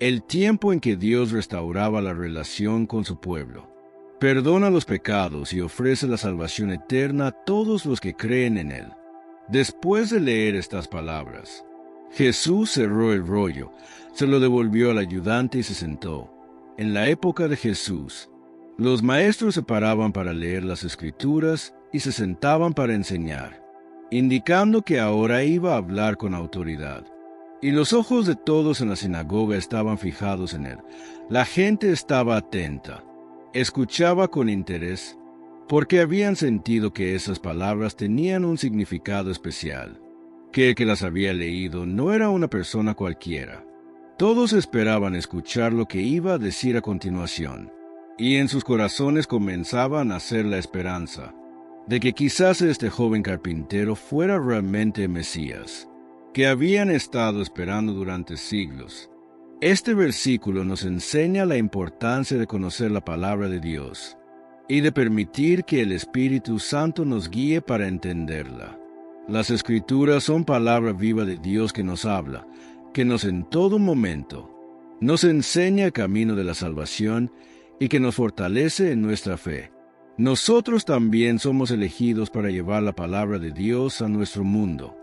el tiempo en que Dios restauraba la relación con su pueblo, perdona los pecados y ofrece la salvación eterna a todos los que creen en Él. Después de leer estas palabras, Jesús cerró el rollo, se lo devolvió al ayudante y se sentó. En la época de Jesús, los maestros se paraban para leer las Escrituras y se sentaban para enseñar, indicando que ahora iba a hablar con autoridad. Y los ojos de todos en la sinagoga estaban fijados en él. La gente estaba atenta, escuchaba con interés, porque habían sentido que esas palabras tenían un significado especial, que el que las había leído no era una persona cualquiera. Todos esperaban escuchar lo que iba a decir a continuación, y en sus corazones comenzaba a nacer la esperanza de que quizás este joven carpintero fuera realmente el Mesías, que habían estado esperando durante siglos. Este versículo nos enseña la importancia de conocer la palabra de Dios y de permitir que el Espíritu Santo nos guíe para entenderla. Las Escrituras son palabra viva de Dios que nos habla, que nos en todo momento nos enseña el camino de la salvación y que nos fortalece en nuestra fe. Nosotros también somos elegidos para llevar la palabra de Dios a nuestro mundo,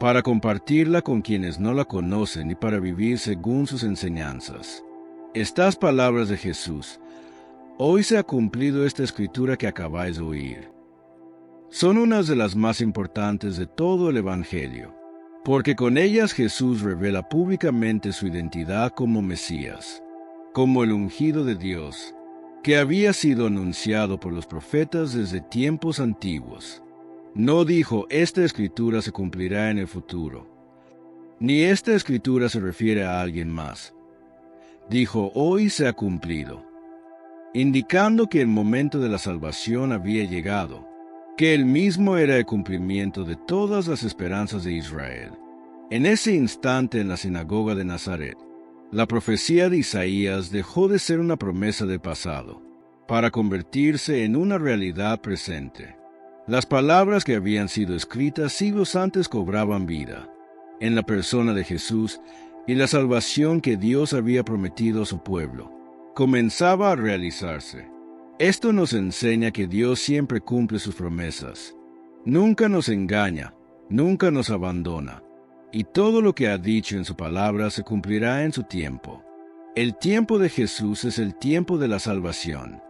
para compartirla con quienes no la conocen y para vivir según sus enseñanzas. Estas palabras de Jesús, hoy se ha cumplido esta escritura que acabáis de oír, son unas de las más importantes de todo el Evangelio, porque con ellas Jesús revela públicamente su identidad como Mesías, como el ungido de Dios, que había sido anunciado por los profetas desde tiempos antiguos. No dijo, esta escritura se cumplirá en el futuro, ni esta escritura se refiere a alguien más. Dijo, hoy se ha cumplido, indicando que el momento de la salvación había llegado, que él mismo era el cumplimiento de todas las esperanzas de Israel. En ese instante en la sinagoga de Nazaret, la profecía de Isaías dejó de ser una promesa del pasado, para convertirse en una realidad presente. Las palabras que habían sido escritas siglos antes cobraban vida, en la persona de Jesús, y la salvación que Dios había prometido a su pueblo comenzaba a realizarse. Esto nos enseña que Dios siempre cumple sus promesas. Nunca nos engaña, nunca nos abandona, y todo lo que ha dicho en su palabra se cumplirá en su tiempo. El tiempo de Jesús es el tiempo de la salvación,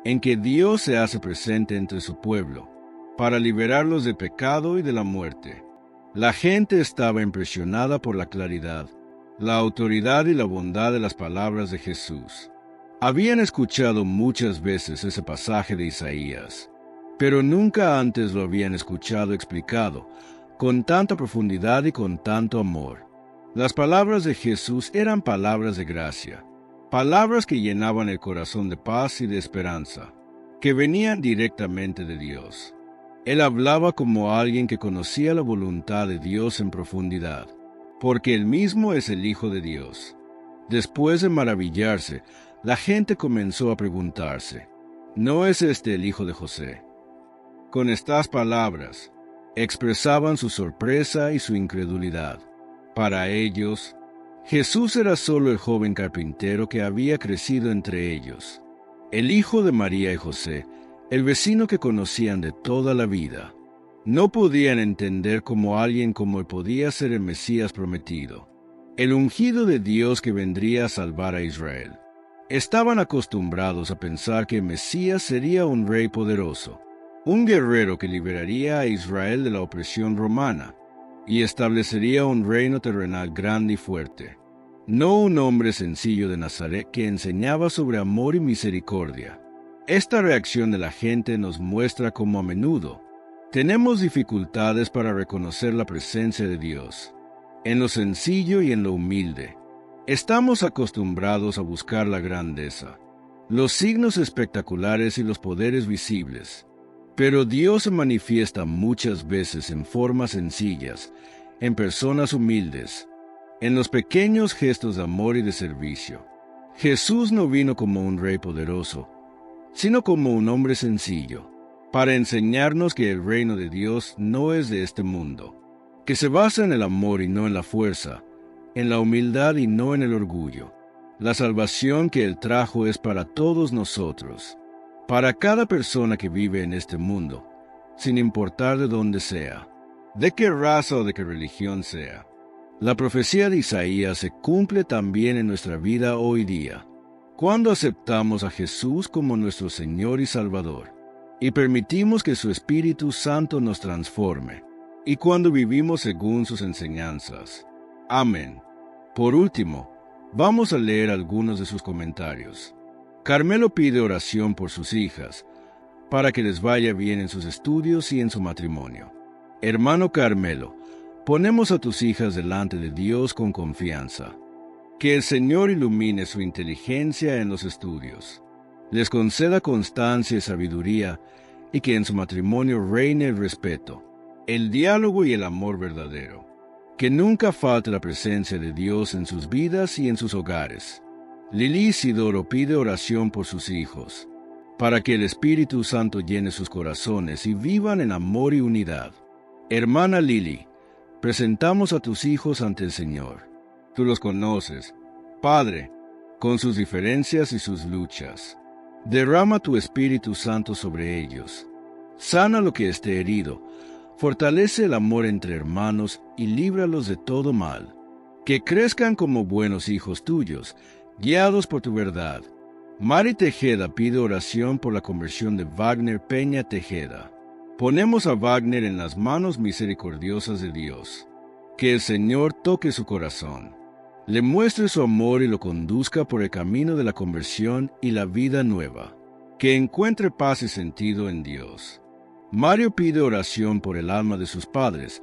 en que Dios se hace presente entre su pueblo, para liberarlos del pecado y de la muerte. La gente estaba impresionada por la claridad, la autoridad y la bondad de las palabras de Jesús. Habían escuchado muchas veces ese pasaje de Isaías, pero nunca antes lo habían escuchado explicado, con tanta profundidad y con tanto amor. Las palabras de Jesús eran palabras de gracia, palabras que llenaban el corazón de paz y de esperanza, que venían directamente de Dios. Él hablaba como alguien que conocía la voluntad de Dios en profundidad, porque él mismo es el Hijo de Dios. Después de maravillarse, la gente comenzó a preguntarse, ¿no es este el hijo de José? Con estas palabras, expresaban su sorpresa y su incredulidad. Para ellos, Jesús era solo el joven carpintero que había crecido entre ellos, el hijo de María y José, el vecino que conocían de toda la vida. No podían entender cómo alguien como él podía ser el Mesías prometido, el ungido de Dios que vendría a salvar a Israel. Estaban acostumbrados a pensar que el Mesías sería un rey poderoso, un guerrero que liberaría a Israel de la opresión romana y establecería un reino terrenal grande y fuerte. No un hombre sencillo de Nazaret que enseñaba sobre amor y misericordia. Esta reacción de la gente nos muestra cómo a menudo tenemos dificultades para reconocer la presencia de Dios, en lo sencillo y en lo humilde. Estamos acostumbrados a buscar la grandeza, los signos espectaculares y los poderes visibles. Pero Dios se manifiesta muchas veces en formas sencillas, en personas humildes, en los pequeños gestos de amor y de servicio. Jesús no vino como un rey poderoso, sino como un hombre sencillo, para enseñarnos que el reino de Dios no es de este mundo, que se basa en el amor y no en la fuerza, en la humildad y no en el orgullo. La salvación que Él trajo es para todos nosotros, para cada persona que vive en este mundo, sin importar de dónde sea, de qué raza o de qué religión sea. La profecía de Isaías se cumple también en nuestra vida hoy día, cuando aceptamos a Jesús como nuestro Señor y Salvador, y permitimos que su Espíritu Santo nos transforme, y cuando vivimos según sus enseñanzas. Amén. Por último, vamos a leer algunos de sus comentarios. Carmelo pide oración por sus hijas, para que les vaya bien en sus estudios y en su matrimonio. Hermano Carmelo, ponemos a tus hijas delante de Dios con confianza. Que el Señor ilumine su inteligencia en los estudios, les conceda constancia y sabiduría, y que en su matrimonio reine el respeto, el diálogo y el amor verdadero. Que nunca falte la presencia de Dios en sus vidas y en sus hogares. Lili Isidoro pide oración por sus hijos, para que el Espíritu Santo llene sus corazones y vivan en amor y unidad. Hermana Lili, presentamos a tus hijos ante el Señor. Tú los conoces, Padre, con sus diferencias y sus luchas. Derrama tu Espíritu Santo sobre ellos. Sana lo que esté herido. Fortalece el amor entre hermanos y líbralos de todo mal. Que crezcan como buenos hijos tuyos, guiados por tu verdad. Mari Tejeda pide oración por la conversión de Wagner Peña Tejeda. Ponemos a Wagner en las manos misericordiosas de Dios. Que el Señor toque su corazón, le muestre su amor y lo conduzca por el camino de la conversión y la vida nueva. Que encuentre paz y sentido en Dios. Mario pide oración por el alma de sus padres,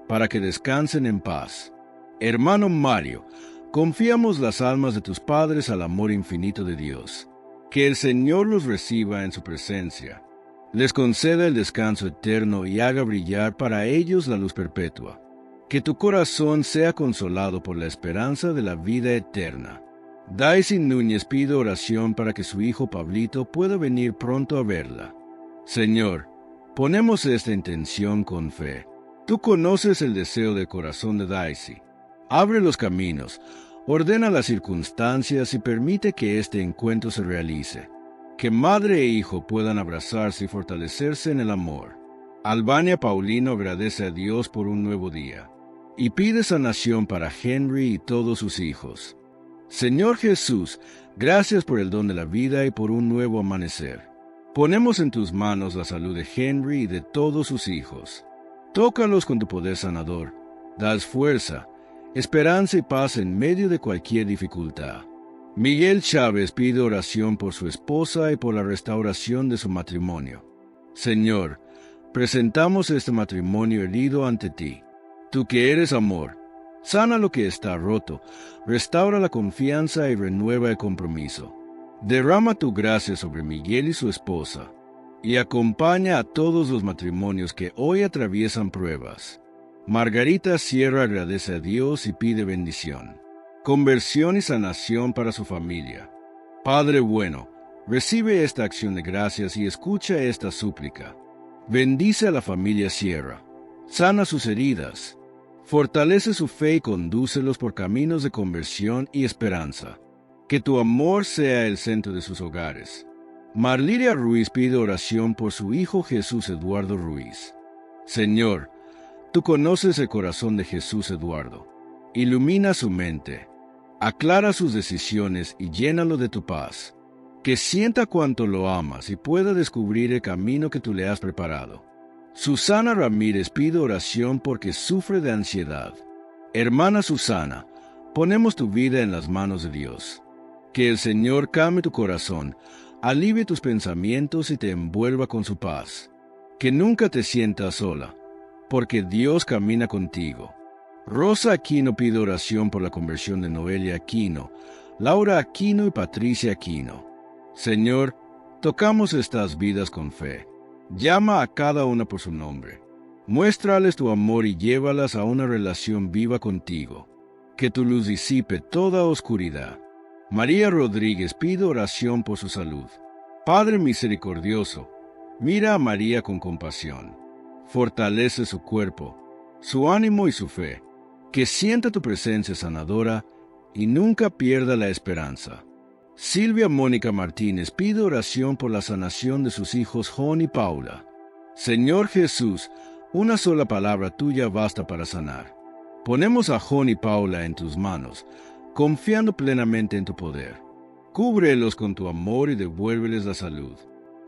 para que descansen en paz. Hermano Mario, confiamos las almas de tus padres al amor infinito de Dios. Que el Señor los reciba en su presencia, les conceda el descanso eterno y haga brillar para ellos la luz perpetua. Que tu corazón sea consolado por la esperanza de la vida eterna. Daisy Núñez pide oración para que su hijo Pablito pueda venir pronto a verla. Señor, ponemos esta intención con fe. Tú conoces el deseo del corazón de Daisy. Abre los caminos, ordena las circunstancias y permite que este encuentro se realice. Que madre e hijo puedan abrazarse y fortalecerse en el amor. Albania Paulino agradece a Dios por un nuevo día y pide sanación para Henry y todos sus hijos. Señor Jesús, gracias por el don de la vida y por un nuevo amanecer. Ponemos en tus manos la salud de Henry y de todos sus hijos. Tócalos con tu poder sanador. Dales fuerza, esperanza y paz en medio de cualquier dificultad. Miguel Chávez pide oración por su esposa y por la restauración de su matrimonio. Señor, presentamos este matrimonio herido ante ti. Tú que eres amor, sana lo que está roto, restaura la confianza y renueva el compromiso. Derrama tu gracia sobre Miguel y su esposa, y acompaña a todos los matrimonios que hoy atraviesan pruebas. Margarita Sierra agradece a Dios y pide bendición, conversión y sanación para su familia. Padre bueno, recibe esta acción de gracias y escucha esta súplica. Bendice a la familia Sierra, sana sus heridas, fortalece su fe y condúcelos por caminos de conversión y esperanza. Que tu amor sea el centro de sus hogares. Marliria Ruiz pide oración por su hijo Jesús Eduardo Ruiz. Señor, tú conoces el corazón de Jesús Eduardo. Ilumina su mente, aclara sus decisiones y llénalo de tu paz. Que sienta cuánto lo amas y pueda descubrir el camino que tú le has preparado. Susana Ramírez pide oración porque sufre de ansiedad. Hermana Susana, ponemos tu vida en las manos de Dios. Que el Señor calme tu corazón, alivie tus pensamientos y te envuelva con su paz. Que nunca te sientas sola, porque Dios camina contigo. Rosa Aquino pide oración por la conversión de Noelia Aquino, Laura Aquino y Patricia Aquino. Señor, tocamos estas vidas con fe. Llama a cada una por su nombre. Muéstrales tu amor y llévalas a una relación viva contigo. Que tu luz disipe toda oscuridad. María Rodríguez pide oración por su salud. Padre misericordioso, mira a María con compasión. Fortalece su cuerpo, su ánimo y su fe. Que sienta tu presencia sanadora y nunca pierda la esperanza. Silvia Mónica Martínez pide oración por la sanación de sus hijos Jon y Paula. Señor Jesús, una sola palabra tuya basta para sanar. Ponemos a Jon y Paula en tus manos, confiando plenamente en tu poder. Cúbrelos con tu amor y devuélveles la salud.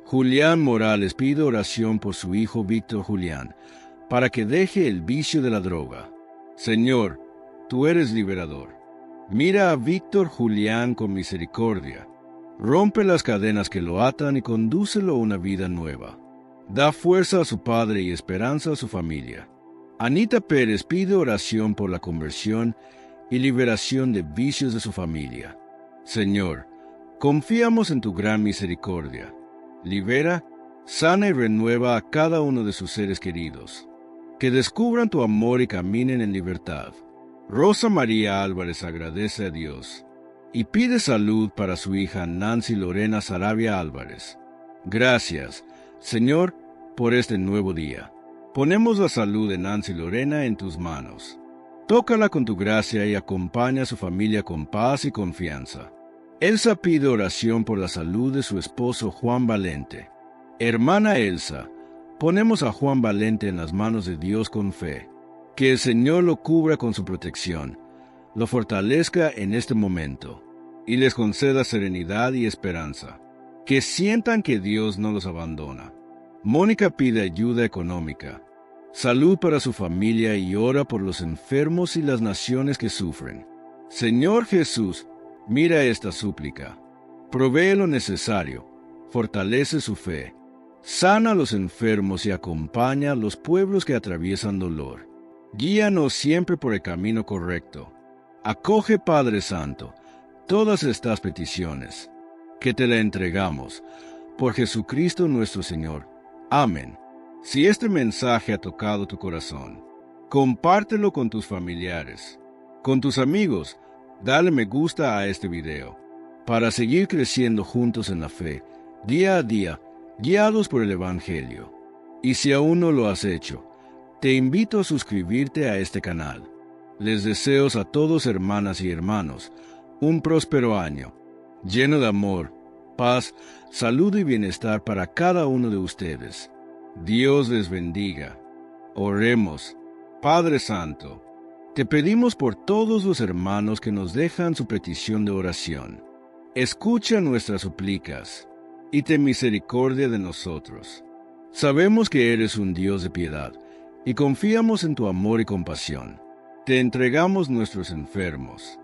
Julián Morales pide oración por su hijo Víctor Julián, para que deje el vicio de la droga. Señor, tú eres liberador. Mira a Víctor Julián con misericordia. Rompe las cadenas que lo atan y condúcelo a una vida nueva. Da fuerza a su padre y esperanza a su familia. Anita Pérez pide oración por la conversión y liberación de vicios de su familia. Señor, confiamos en tu gran misericordia. Libera, sana y renueva a cada uno de sus seres queridos. Que descubran tu amor y caminen en libertad. Rosa María Álvarez agradece a Dios y pide salud para su hija Nancy Lorena Sarabia Álvarez. Gracias, Señor, por este nuevo día. Ponemos la salud de Nancy Lorena en tus manos. Tócala con tu gracia y acompaña a su familia con paz y confianza. Elsa pide oración por la salud de su esposo Juan Valente. Hermana Elsa, ponemos a Juan Valente en las manos de Dios con fe. Que el Señor lo cubra con su protección, lo fortalezca en este momento, y les conceda serenidad y esperanza. Que sientan que Dios no los abandona. Mónica pide ayuda económica, salud para su familia y ora por los enfermos y las naciones que sufren. Señor Jesús, mira esta súplica. Provee lo necesario, fortalece su fe, sana a los enfermos y acompaña a los pueblos que atraviesan dolor. Guíanos siempre por el camino correcto. Acoge, Padre Santo, todas estas peticiones, que te la entregamos, por Jesucristo nuestro Señor. Amén. Si este mensaje ha tocado tu corazón, compártelo con tus familiares, con tus amigos, dale me gusta a este video, para seguir creciendo juntos en la fe, día a día, guiados por el Evangelio. Y si aún no lo has hecho, te invito a suscribirte a este canal. Les deseo a todos, hermanas y hermanos, un próspero año, lleno de amor, paz, salud y bienestar para cada uno de ustedes. Dios les bendiga. Oremos. Padre Santo, te pedimos por todos los hermanos que nos dejan su petición de oración. Escucha nuestras súplicas y ten misericordia de nosotros. Sabemos que eres un Dios de piedad y confiamos en tu amor y compasión. Te entregamos nuestros enfermos,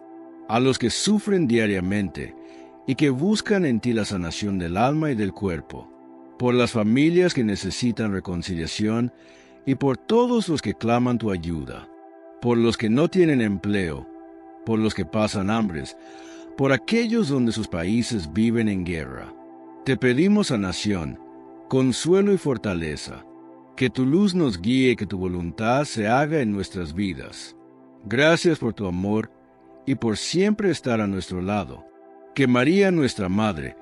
a los que sufren diariamente y que buscan en ti la sanación del alma y del cuerpo. por las familias que necesitan reconciliación y por todos los que claman tu ayuda, por los que no tienen empleo, por los que pasan hambres, por aquellos donde sus países viven en guerra. Te pedimos, sanación, consuelo y fortaleza, que tu luz nos guíe y que tu voluntad se haga en nuestras vidas. Gracias por tu amor y por siempre estar a nuestro lado. Que María, nuestra Madre,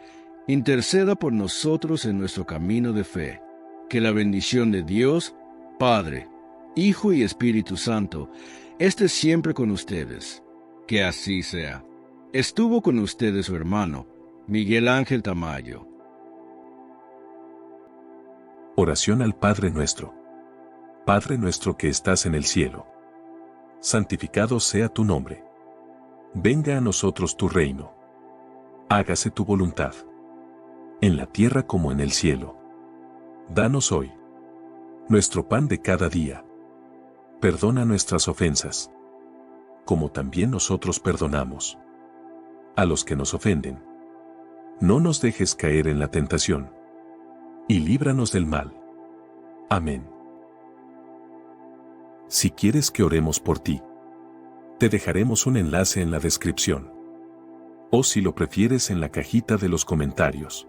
interceda por nosotros en nuestro camino de fe. Que la bendición de Dios, Padre, Hijo y Espíritu Santo, esté siempre con ustedes. Que así sea. Estuvo con ustedes su hermano, Miguel Ángel Tamayo. Oración al Padre Nuestro. Padre nuestro que estás en el cielo. Santificado sea tu nombre. Venga a nosotros tu reino. Hágase tu voluntad. En la tierra como en el cielo. Danos hoy nuestro pan de cada día. Perdona nuestras ofensas, como también nosotros perdonamos a los que nos ofenden. No nos dejes caer en la tentación, y líbranos del mal. Amén. Si quieres que oremos por ti, te dejaremos un enlace en la descripción. O si lo prefieres en la cajita de los comentarios.